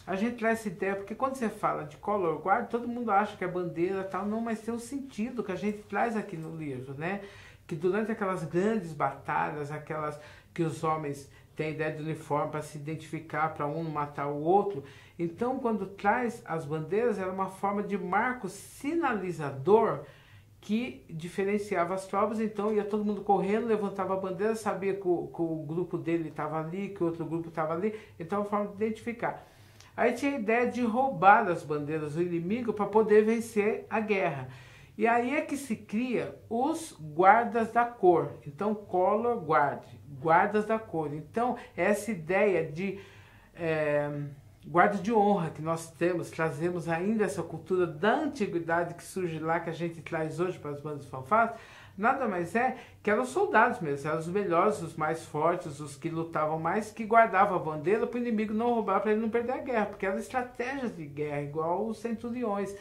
A gente traz essa ideia, porque quando você fala de color guard, todo mundo acha que é bandeira e tal, não, mas tem um sentido que a gente traz aqui no livro, né? Que durante aquelas grandes batalhas, aquelas que os homens têm ideia de uniforme para se identificar, para um matar o outro, então quando traz as bandeiras, era uma forma de marco sinalizador que diferenciava as tropas, então ia todo mundo correndo, levantava a bandeira, sabia que o grupo dele estava ali, que o outro grupo estava ali, então é uma forma de identificar. Aí tinha a ideia de roubar as bandeiras do inimigo para poder vencer a guerra. E aí é que se cria os guardas da cor. Então, color guard, guardas da cor. Então, essa ideia de guarda de honra que nós trazemos ainda essa cultura da antiguidade que surge lá, que a gente traz hoje para as bandas de fanfarras, nada mais é que eram os soldados mesmo, eram os melhores, os mais fortes, os que lutavam mais, que guardavam a bandeira para o inimigo não roubar, para ele não perder a guerra, porque eram estratégias de guerra, igual os centuriões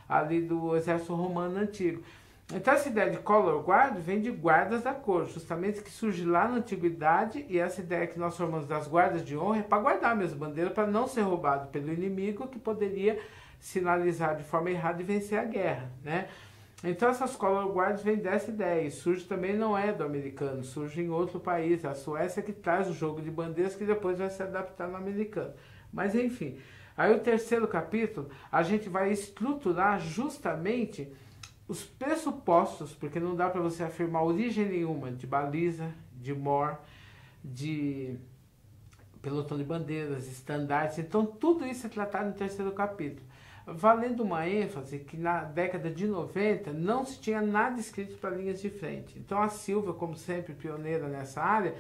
ali do exército romano antigo. Então essa ideia de color guard vem de guardas da cor, justamente que surge lá na antiguidade, e essa ideia que nós formamos das guardas de honra é para guardar mesmo a bandeira, para não ser roubado pelo inimigo, que poderia sinalizar de forma errada e vencer a guerra, né? Então essas color guards vêm dessa ideia, e surge também, não é do americano, surge em outro país, a Suécia que traz o jogo de bandeiras que depois vai se adaptar no americano. Mas enfim, aí o terceiro capítulo, a gente vai estruturar justamente os pressupostos, porque não dá para você afirmar origem nenhuma de baliza, de MOR, de pelotão de bandeiras, estandartes, então tudo isso é tratado no terceiro capítulo. Valendo uma ênfase que na década de 90 não se tinha nada escrito para linhas de frente. Então a Silvia, como sempre pioneira nessa área,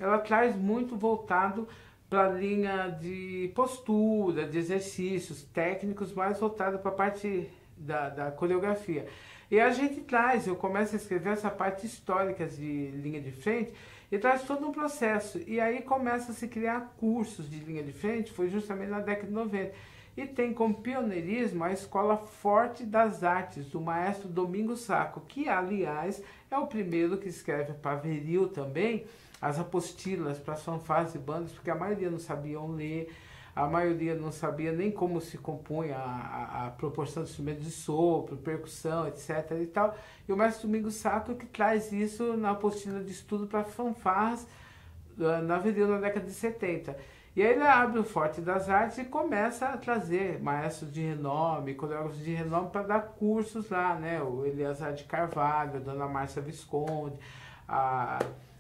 ela traz muito voltado para a linha de postura, de exercícios técnicos, mais voltado para a parte da coreografia. E a gente traz, eu começo a escrever essa parte histórica de linha de frente e traz todo um processo. E aí começa a se criar cursos de linha de frente, foi justamente na década de 90. E tem como pioneirismo a Escola Forte das Artes, do maestro Domingos Sacco, que, aliás, é o primeiro que escreve para Veril também, as apostilas para as fanfarras e bandas, porque a maioria não sabiam ler, a maioria não sabia nem como se compunha a proporção de instrumentos de sopro, percussão, etc. e tal. E o mestre Domingos Sacco que traz isso na apostila de estudo para fanfarras na Veril na década de 70. E aí ele abre o Forte das Artes e começa a trazer maestros de renome, coreógrafos de renome para dar cursos lá, né? O Eleazar de Carvalho, a Dona Márcia Visconde,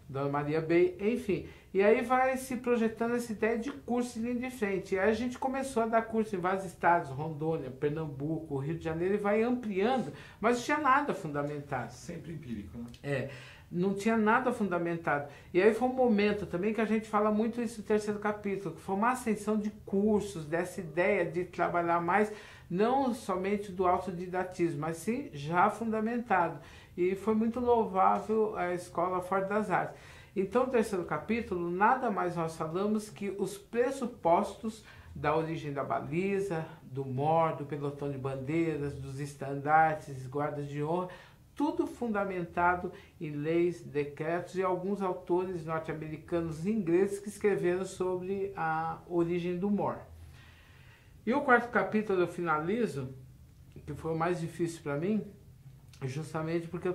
Dona Maria Bey, enfim. E aí vai se projetando essa ideia de curso de linha de frente. E aí a gente começou a dar curso em vários estados, Rondônia, Pernambuco, Rio de Janeiro, e vai ampliando, mas não tinha nada fundamentado. Sempre empírico, né? Não tinha nada fundamentado. E aí foi um momento também que a gente fala muito isso no terceiro capítulo, que foi uma ascensão de cursos, dessa ideia de trabalhar mais, não somente do autodidatismo, mas sim já fundamentado. E foi muito louvável a Escola Forte das Artes. Então, no terceiro capítulo, nada mais nós falamos que os pressupostos da origem da baliza, do MOR, do pelotão de bandeiras, dos estandartes, guardas de honra, tudo fundamentado em leis, decretos e alguns autores norte-americanos e ingleses que escreveram sobre a origem do MOR. E o quarto capítulo eu finalizo, que foi o mais difícil para mim, justamente porque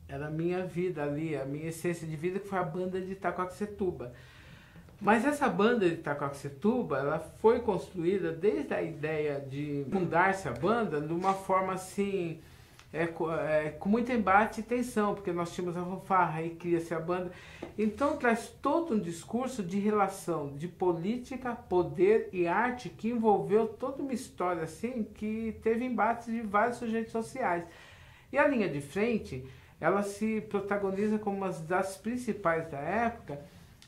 era a minha vida ali, a minha essência de vida, que foi a banda de Itacoaxetuba. Mas essa banda de Itacoaxetuba, ela foi construída desde a ideia de fundar-se a banda de uma forma assim, com muito embate e tensão, porque nós tínhamos a fanfarra e cria-se a banda. Então traz todo um discurso de relação de política, poder e arte que envolveu toda uma história assim, que teve embates de vários sujeitos sociais. E a linha de frente, ela se protagoniza como uma das principais da época,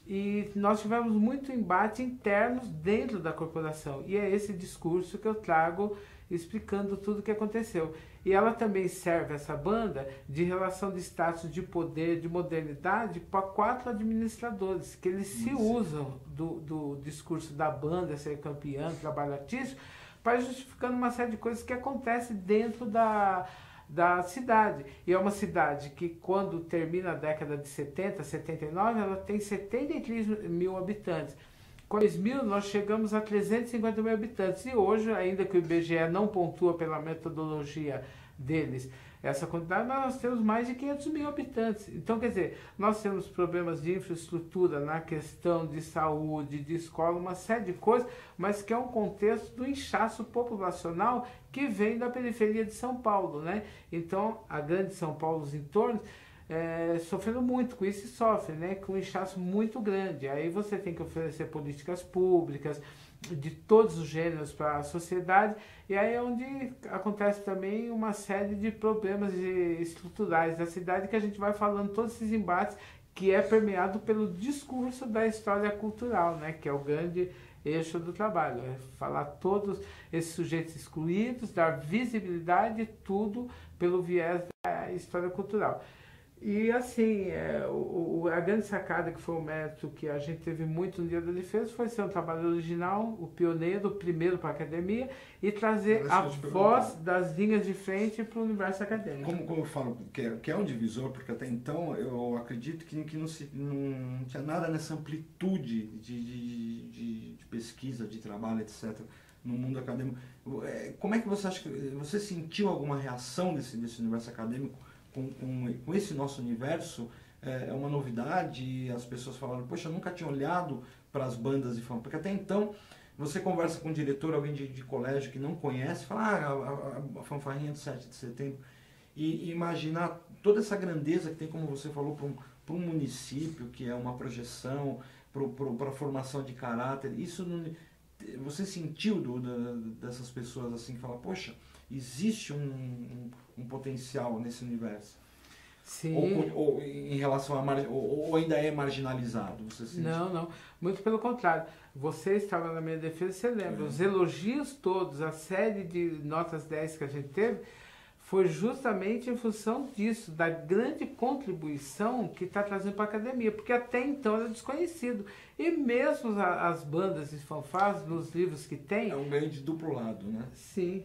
e nós tivemos muito embate internos dentro da corporação. E é esse discurso que eu trago explicando tudo o que aconteceu. E ela também serve, essa banda, de relação de status, de poder, de modernidade, para 4 administradores, que eles se usam do discurso da banda, ser campeã, trabalho artístico, para justificando uma série de coisas que acontecem dentro da cidade. E é uma cidade que, quando termina a década de 70, 79, ela tem 73 mil habitantes. Com 2000, nós chegamos a 350 mil habitantes. E hoje, ainda que o IBGE não pontua pela metodologia deles essa quantidade, mas nós temos mais de 500 mil habitantes. Então, quer dizer, nós temos problemas de infraestrutura na questão de saúde, de escola, uma série de coisas, mas que é um contexto do inchaço populacional que vem da periferia de São Paulo, né? Então, a grande São Paulo, os entornos, sofrendo muito com isso, e sofre, né, com um inchaço muito grande. Aí você tem que oferecer políticas públicas de todos os gêneros para a sociedade, e aí é onde acontece também uma série de problemas estruturais da cidade, que a gente vai falando todos esses embates, que é permeado pelo discurso da história cultural, né, que é o grande eixo do trabalho, é falar todos esses sujeitos excluídos, dar visibilidade, tudo pelo viés da história cultural. E assim, a grande sacada, que foi o mérito que a gente teve muito no Dia da Defesa, foi ser um trabalho original, o pioneiro, o primeiro para a academia, e trazer a voz das linhas de frente para o universo acadêmico. Como eu falo, que é um divisor, porque até então eu acredito que não tinha nada nessa amplitude de pesquisa, de trabalho, etc., no mundo acadêmico. Como é que você acha que você sentiu alguma reação desse universo acadêmico com esse nosso universo? É uma novidade, as pessoas falaram, poxa, eu nunca tinha olhado para as bandas de fanfarra, porque até então você conversa com um diretor, alguém de colégio que não conhece, fala, a fanfarrinha do 7 de setembro, e imaginar toda essa grandeza que tem, como você falou, para um município, que é uma projeção, para a formação de caráter. Isso você sentiu dessas pessoas assim, que falam, poxa, existe um potencial nesse universo? Sim. Ou em relação ou ainda é marginalizado? Você sente? Não, muito pelo contrário. Você estava na minha defesa, você lembra, os elogios todos, a série de notas 10 que a gente teve, foi justamente em função disso, da grande contribuição que está trazendo para a academia, porque até então era desconhecido. E mesmo as bandas de fanfarras, nos livros que tem... É um ganho de duplo lado, né? Sim.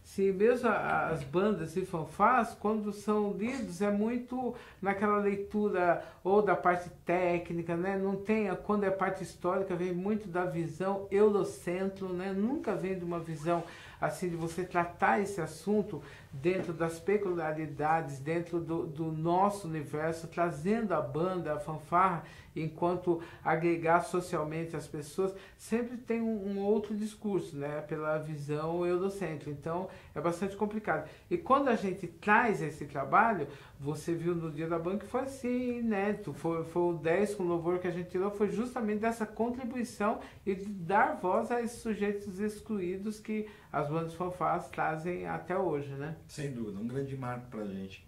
Sim, mesmo as bandas e fanfarras, quando são lidos, é muito naquela leitura ou da parte técnica, né? Não tem, quando é parte histórica, vem muito da visão eurocentro, né? Nunca vem de uma visão assim, de você tratar esse assunto dentro das peculiaridades, dentro do nosso universo, trazendo a banda, a fanfarra, enquanto agregar socialmente as pessoas, sempre tem um outro discurso, né, pela visão eurocêntrica. Então, é bastante complicado. E quando a gente traz esse trabalho, você viu no Dia da Banda que foi assim, inédito, foi o 10 com louvor que a gente tirou, foi justamente dessa contribuição e de dar voz a esses sujeitos excluídos que as bandas fanfarras trazem até hoje, né? Sem dúvida, um grande marco pra gente.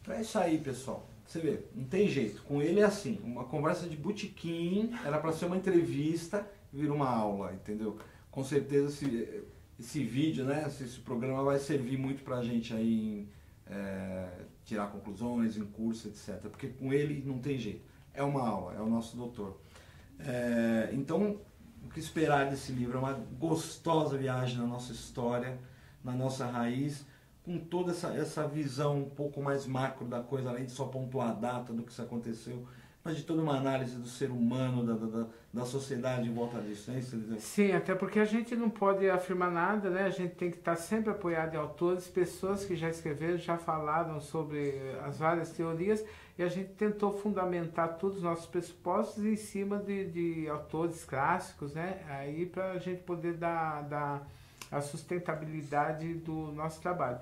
Então é isso aí, pessoal. Você vê, não tem jeito. Com ele é assim, uma conversa de botequim, era para ser uma entrevista, vira uma aula, entendeu? Com certeza esse vídeo, né, esse programa vai servir muito pra gente aí em tirar conclusões, em curso, etc. Porque com ele não tem jeito. É uma aula, é o nosso doutor. Então, o que esperar desse livro? É uma gostosa viagem na nossa história, na nossa raiz, com toda essa visão um pouco mais macro da coisa, além de só pontuar a data do que isso aconteceu, mas de toda uma análise do ser humano, da sociedade em volta disso, né? Sim, até porque a gente não pode afirmar nada, né? A gente tem que estar sempre apoiado em autores, pessoas que já escreveram, já falaram sobre as várias teorias, e a gente tentou fundamentar todos os nossos pressupostos em cima de autores clássicos, né? Aí para a gente poder dar a sustentabilidade do nosso trabalho.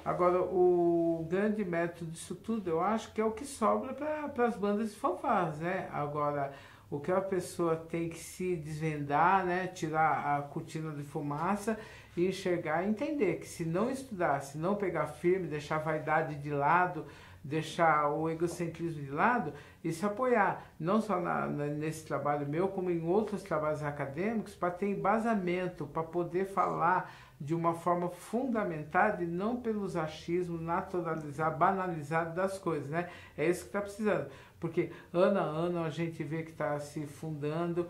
Agora, o grande mérito disso tudo, eu acho que é o que sobra para as bandas de fanfarras, né? Agora, o que a pessoa tem que se desvendar, né? Tirar a cortina de fumaça e enxergar e entender que se não estudar, se não pegar firme, deixar a vaidade de lado, deixar o egocentrismo de lado e se apoiar, não só nesse trabalho meu, como em outros trabalhos acadêmicos, para ter embasamento, para poder falar de uma forma fundamentada e não pelos achismos naturalizar, banalizado das coisas, né? É isso que está precisando, porque ano a ano a gente vê que está se fundando,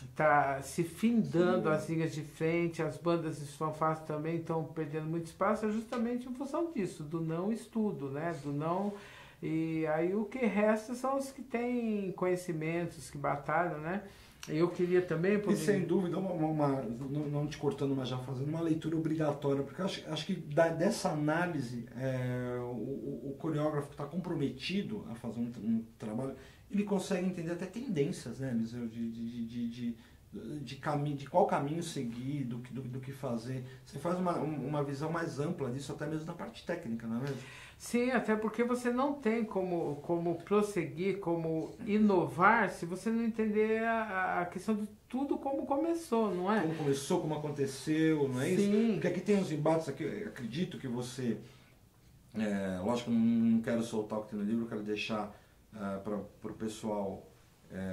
está se findando. Sim. As linhas de frente, as bandas de fanfarras também estão perdendo muito espaço, é justamente em função disso, do não estudo, né? Do não... E aí o que resta são os que têm conhecimentos, que batalham, né? Eu queria também... E sem dúvida, não te cortando, mas já fazendo uma leitura obrigatória, porque acho que dessa análise, o coreógrafo que está comprometido a fazer um trabalho, ele consegue entender até tendências, né, Eliseu, de qual caminho seguir, do que fazer. Você faz uma visão mais ampla disso, até mesmo na parte técnica, não é mesmo? Sim, até porque você não tem como prosseguir, como inovar, se você não entender a questão de tudo como começou, não é? Como começou, como aconteceu, não é? Sim. Isso? Porque aqui tem uns embates, aqui, acredito que você... lógico que eu não quero soltar o que tem no livro, eu quero deixar para o pessoal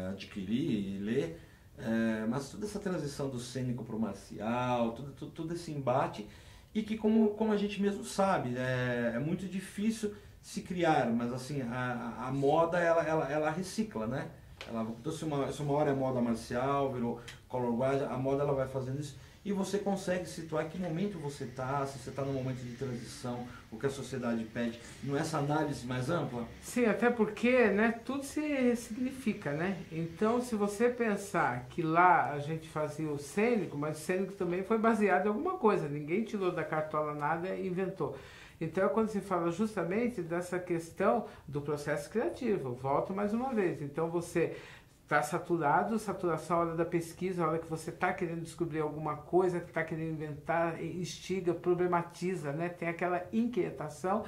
adquirir e ler, mas toda essa transição do cênico para o marcial, todo esse embate, e que como a gente mesmo sabe, é muito difícil se criar, mas assim, a moda ela recicla, né? Então, se uma hora é moda marcial, virou color guard, a moda ela vai fazendo isso, e você consegue situar em que momento você está, se você está num momento de transição, o que a sociedade pede, não é essa análise mais ampla? Sim, até porque, né, tudo se significa, né? Então, se você pensar que lá a gente fazia o cênico, mas o cênico também foi baseado em alguma coisa, ninguém tirou da cartola nada e inventou. Então, é quando se fala justamente dessa questão do processo criativo, volto mais uma vez, então você... Está saturado, saturação, a hora da pesquisa, a hora que você está querendo descobrir alguma coisa, que está querendo inventar, instiga, problematiza, né? Tem aquela inquietação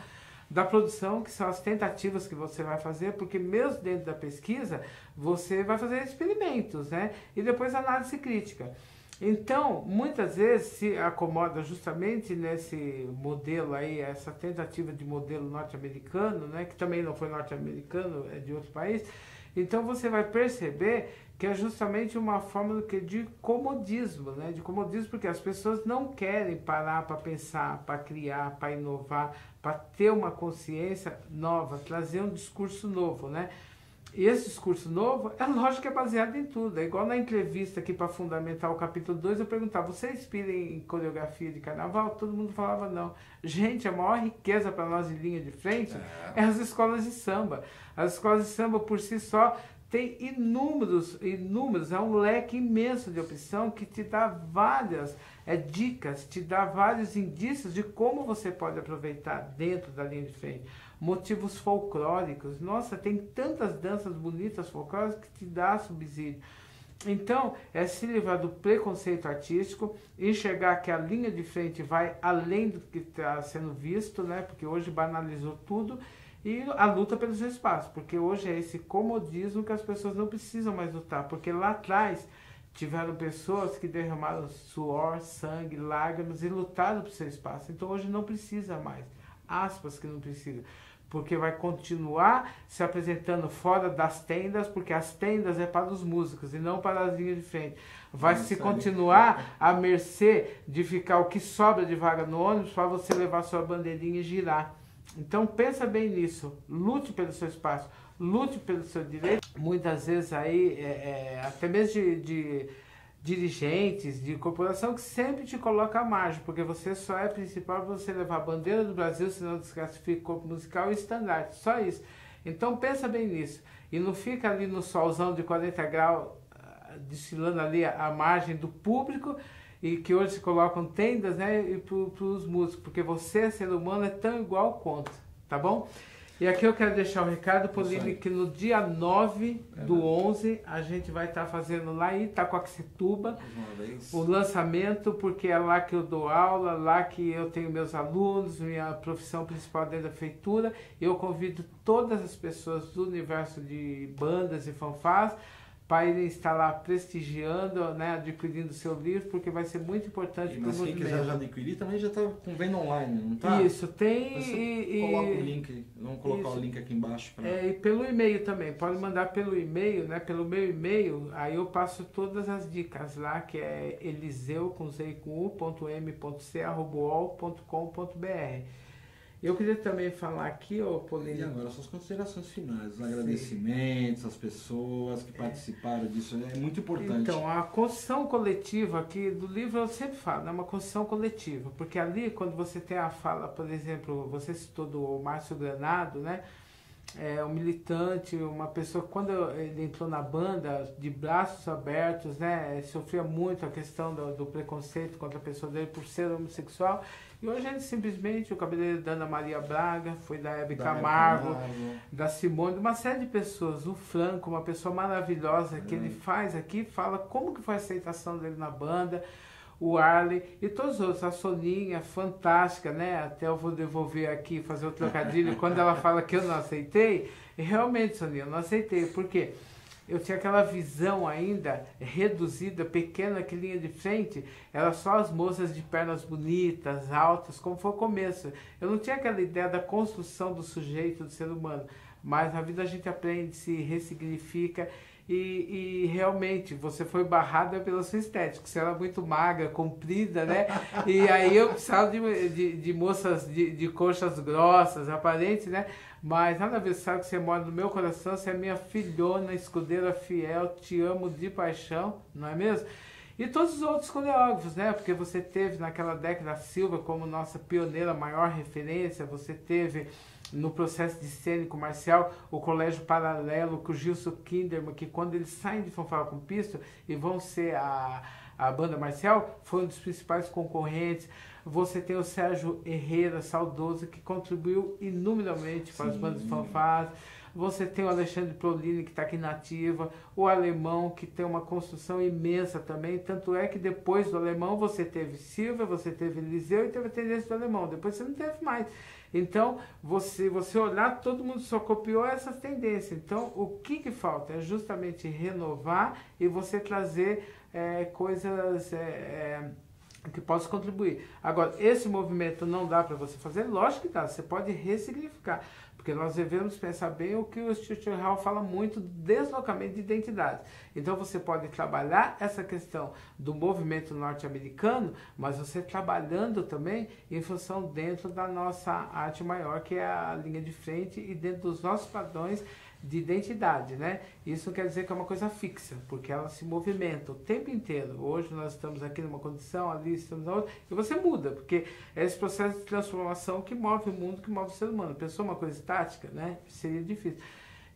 da produção, que são as tentativas que você vai fazer, porque mesmo dentro da pesquisa, você vai fazer experimentos, né? E depois análise crítica. Então, muitas vezes se acomoda justamente nesse modelo aí, essa tentativa de modelo norte-americano, né? Que também não foi norte-americano, é de outro país. Então você vai perceber que é justamente uma forma de comodismo, né? De comodismo, porque as pessoas não querem parar para pensar, para criar, para inovar, para ter uma consciência nova, trazer um discurso novo, né? E esse discurso novo, é lógico que é baseado em tudo. É igual na entrevista aqui para fundamentar o capítulo 2, eu perguntava, você inspira em coreografia de carnaval? Todo mundo falava não. Gente, a maior riqueza para nós em linha de frente é as escolas de samba. As escolas de samba por si só tem inúmeros, é um leque imenso de opção que te dá várias dicas, te dá vários indícios de como você pode aproveitar dentro da linha de frente. Motivos folclóricos, nossa, tem tantas danças bonitas folclóricas que te dá subsídio. Então, é se livrar do preconceito artístico, enxergar que a linha de frente vai além do que está sendo visto, né? Porque hoje banalizou tudo, e a luta pelo seu espaço, porque hoje é esse comodismo que as pessoas não precisam mais lutar, porque lá atrás tiveram pessoas que derramaram suor, sangue, lágrimas e lutaram pelo seu espaço. Então hoje não precisa mais, aspas que não precisa, porque vai continuar se apresentando fora das tendas, porque as tendas é para os músicos e não para as linhas de frente. Vai se continuar à mercê de ficar o que sobra de vaga no ônibus para você levar sua bandeirinha e girar. Então pensa bem nisso, lute pelo seu espaço, lute pelo seu direito. Muitas vezes aí, até mesmo de dirigentes de corporação que sempre te coloca à margem, porque você só é principal para você levar a bandeira do Brasil, senão desclassifica o corpo musical e estandarte, só isso. Então pensa bem nisso, e não fica ali no solzão de 40 graus, desfilando ali à margem do público, e que hoje se colocam tendas, né, e para os músicos, porque você, ser humano, é tão igual quanto, tá bom? E aqui eu quero deixar um recado, Pauline, que no dia 9 do 11 a gente vai estar fazendo lá em Itacoaxetuba o lançamento, porque é lá que eu dou aula, lá que eu tenho meus alunos, minha profissão principal dentro da prefeitura. Eu convido todas as pessoas do universo de bandas e fanfarras para irem estar lá prestigiando, né, adquirindo seu livro, porque vai ser muito importante para o movimento. Mas quem quiser já adquirir também já está com venda online, não está? Isso, tem. Você coloca o link, vamos colocar o link aqui embaixo. E pelo e-mail também, pode mandar pelo e-mail, né, pelo meu e-mail, aí eu passo todas as dicas lá, que é eliseu.com.c@uol.com.br. Eu queria também falar aqui, Pauline... E agora, suas considerações finais, os agradecimentos às pessoas que participaram disso, é muito importante. Então, a construção coletiva aqui do livro, eu sempre falo, é uma construção coletiva, porque ali, quando você tem a fala, por exemplo, você citou do Márcio Granado, né? Um militante, uma pessoa que quando ele entrou na banda, de braços abertos, né, sofria muito a questão do preconceito contra a pessoa dele por ser homossexual, e hoje ele simplesmente, o cabeleireiro da Ana Maria Braga, foi da Hebe Camargo, da Simone, de uma série de pessoas, o Franco, uma pessoa maravilhosa que ele faz aqui, fala como que foi a aceitação dele na banda, o Arley e todos os outros, a Soninha, fantástica, né? Até eu vou devolver aqui, fazer o trocadilho, quando ela fala que eu não aceitei, e realmente, Soninha, eu não aceitei, porque eu tinha aquela visão ainda reduzida, pequena, que linha de frente, era só as moças de pernas bonitas, altas, como foi o começo. Eu não tinha aquela ideia da construção do sujeito, do ser humano, mas na vida a gente aprende, se ressignifica. E realmente, você foi barrada pela sua estética. Você era muito magra, comprida, né? E aí eu precisava de moças de coxas grossas, aparentes, né? Mas nada a ver, sabe que você mora no meu coração, você é minha filhona, escudeira fiel, te amo de paixão, não é mesmo? E todos os outros coreógrafos, né? Porque você teve naquela década Silva como nossa pioneira, maior referência, você teve... no processo de cênico marcial, o Colégio Paralelo, com o Gilson Kinderman, que quando eles saem de Fanfarra com Pisto e vão ser a banda marcial, foi um dos principais concorrentes. Você tem o Sérgio Herrera, saudoso, que contribuiu inumeravelmente para as bandas de fanfarras. Você tem o Alexandre Prolini, que está aqui na ativa, o Alemão, que tem uma construção imensa também, tanto é que depois do Alemão você teve Silva, você teve Eliseu e teve a tendência do Alemão, depois você não teve mais. Então, você olhar, todo mundo só copiou essas tendências. Então, o que falta? É justamente renovar e você trazer coisas que possam contribuir. Agora, esse movimento não dá para você fazer? Lógico que dá, você pode ressignificar. Porque nós devemos pensar bem o que o Stuart Hall fala muito, deslocamento de identidade. Então você pode trabalhar essa questão do movimento norte-americano, mas você trabalhando também em função dentro da nossa arte maior, que é a linha de frente, e dentro dos nossos padrões de identidade, né? Isso não quer dizer que é uma coisa fixa, porque ela se movimenta o tempo inteiro. Hoje nós estamos aqui numa condição, ali estamos na outra, e você muda, porque é esse processo de transformação que move o mundo, que move o ser humano. Pensou uma coisa estática, né? Seria difícil.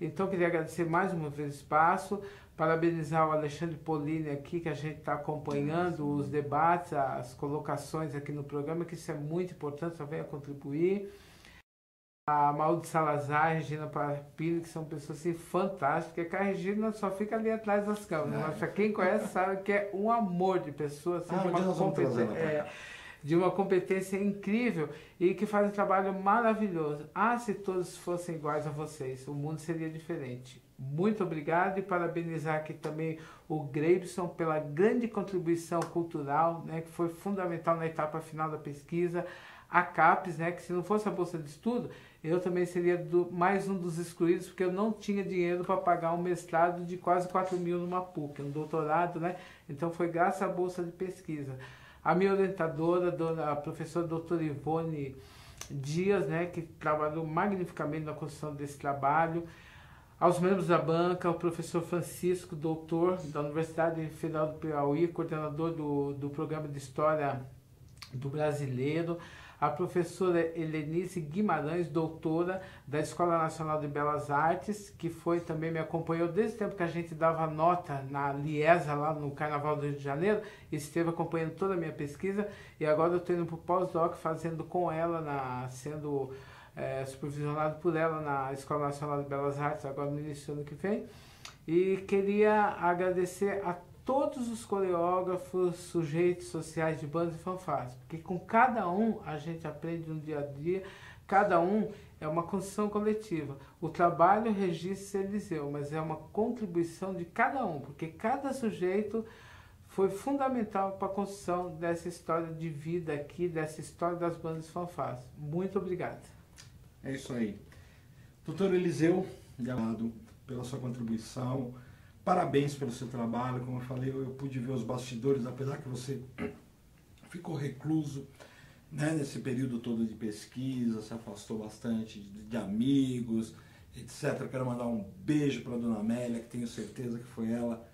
Então, queria agradecer mais uma vez o espaço, parabenizar o Alexandre Polini aqui, que a gente está acompanhando os debates, as colocações aqui no programa, que isso é muito importante, só venha contribuir. A Mauro de Salazar, a Regina Papini, que são pessoas assim, fantásticas, porque a Regina só fica ali atrás das câmeras, mas para quem conhece sabe que é um amor de pessoa, assim, de uma competência incrível e que faz um trabalho maravilhoso. Se todos fossem iguais a vocês, o mundo seria diferente. Muito obrigado e parabenizar aqui também o Greibson pela grande contribuição cultural, né, que foi fundamental na etapa final da pesquisa. A CAPES, né, que se não fosse a Bolsa de Estudo, eu também seria mais um dos excluídos, porque eu não tinha dinheiro para pagar um mestrado de quase 4 mil numa PUC, um doutorado, né? Então foi graças à Bolsa de Pesquisa. A minha orientadora, a professora doutora Ivone Dias, né, que trabalhou magnificamente na construção desse trabalho. Aos membros da banca, o professor Francisco, doutor da Universidade Federal do Piauí, coordenador do programa de História do Brasileiro. A professora Helenice Guimarães, doutora da Escola Nacional de Belas Artes, que também me acompanhou desde o tempo que a gente dava nota na Liesa, lá no Carnaval do Rio de Janeiro, e esteve acompanhando toda a minha pesquisa, e agora eu estou indo para o pós-doc, fazendo com ela, sendo supervisionado por ela na Escola Nacional de Belas Artes, agora no início do ano que vem, e queria agradecer a todos os coreógrafos, sujeitos sociais de bandas e fanfarras, porque com cada um a gente aprende no dia a dia, cada um é uma construção coletiva. O trabalho registra Eliseu, mas é uma contribuição de cada um, porque cada sujeito foi fundamental para a construção dessa história de vida aqui, dessa história das bandas e fanfarras. Muito obrigado. É isso aí. Doutor Eliseu, obrigado pela sua contribuição. Parabéns pelo seu trabalho. Como eu falei, eu pude ver os bastidores, apesar que você ficou recluso, né, nesse período todo de pesquisa, se afastou bastante de amigos, etc. Eu quero mandar um beijo para a dona Amélia, que tenho certeza que foi ela,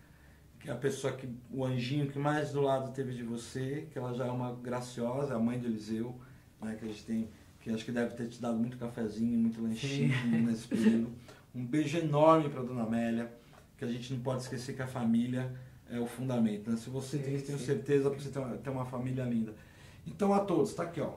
que é a pessoa o anjinho que mais do lado teve de você, que ela já é uma graciosa, a mãe do Eliseu, né, que a gente tem, que acho que deve ter te dado muito cafezinho, muito lanchinho nesse período. Um beijo enorme para a dona Amélia, que a gente não pode esquecer que a família é o fundamento, né? Se você tem, tenho certeza que você tem uma família linda. Então, a todos, está aqui, ó,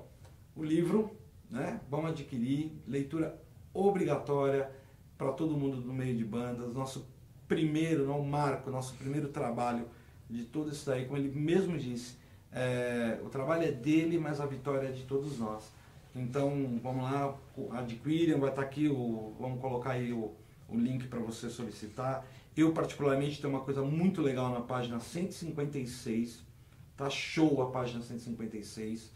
o livro, né? Vamos adquirir, leitura obrigatória para todo mundo do meio de bandas, nosso primeiro, não marco, nosso primeiro trabalho de tudo isso daí, como ele mesmo disse, o trabalho é dele, mas a vitória é de todos nós. Então, vamos lá, adquiram, vai estar aqui, vamos colocar aí o link para você solicitar. Eu, particularmente, tenho uma coisa muito legal na página 156, tá show a página 156,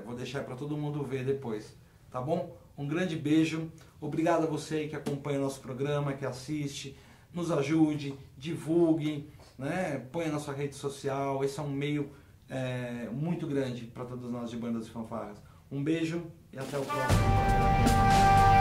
vou deixar para todo mundo ver depois, tá bom? Um grande beijo, obrigado a você aí que acompanha o nosso programa, que assiste, nos ajude, divulgue, né? Ponha na sua rede social, esse é um meio muito grande para todos nós de bandas e fanfarras. Um beijo e até o próximo programa.